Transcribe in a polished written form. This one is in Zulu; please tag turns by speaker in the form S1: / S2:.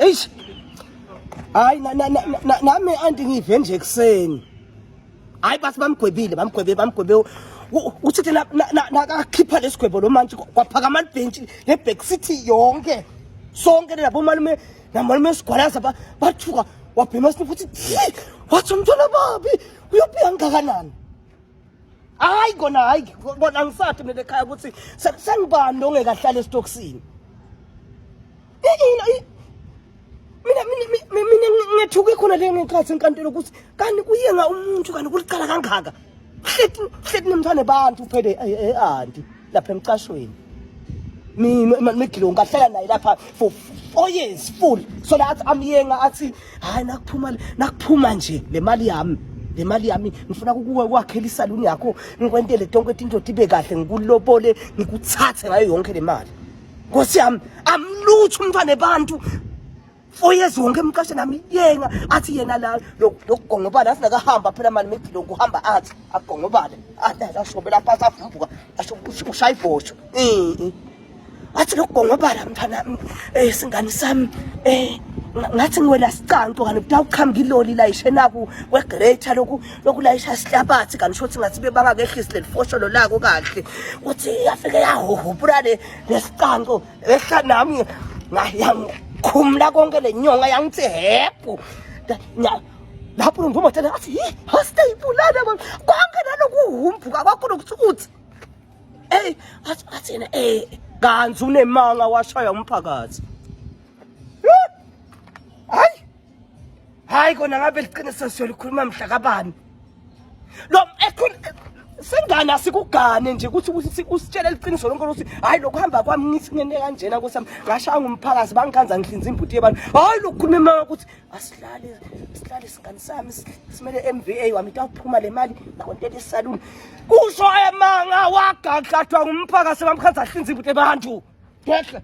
S1: eish hayi nami anti ngive nje ekseni hayi basi bamgwebe uthi nakakhipha lesigwebo lo manje kwaphakama ibhenchi leback city yonke sonke labo malume namalume sigwalaza bathuka wabhema futhi wathi umntwana babi uyophiya ngakanani hayi kona hayi bona angisathi mina ekhaya ukuthi sengibani ongekahlala esitoksini mina ngethuka khona le ngekhathi enkantolo ukuthi kanti kuyenga umuntu kanti kulicala kangaka hlethi nemthane bantu phele anti lapha emcashweni migilo ngahlala naye lapha for 4 years full so that amyenga athi hayi nakuphuma nje le mali yami ngifuna ukwakhela isaluni yakho ngikwentele tonke into ibe kahle ngikulobole ngikuthathe ngayo yonke le mali Nkosi yami amlutho umntwana bantu 4 years wonke emqashe nami yenga athi yena la lokugongobala asinakahamba phela mali migilo kuhamba athi agongobale ashobela phansi avumbuka asho ushaya ibhosho athi lokugongobala mntwana singani sami ngathi ngiwela sicanto kanti utawukhamba iloli la ishenaku wegreta lokulayisha sihlabathi kanti shothi ngathi bebangakehlisi lelifosholo lako kahle uthi afike yahohupula lesicanto ehla nami khumla konke lenyonga yangithi hephu lapho ngumotela athi hastayibulana konke nalokuhumbuka kwakho lokuthi athi yena kanzi unemanga washaya umphakathi hayi kona ngabe liqiniso siyolikhuluma mhla kabani lo sengane asikugane nje ukuthi usitshele liqiniso lonke ukuthi hayi lokuhamba kwami ngithi ngene kanjena kusami ngashaya umphakathi bangikhanza ngihlinza imbuti yebantu hayi lokukhuluma emanga ukuthi asihlale singane sami simele MVA wami tawuphuma le mali nakontela isaluni kusho emanga wagagadwa ngumphakathi bamkhanza ahlinza imbuti yebantu ngekhle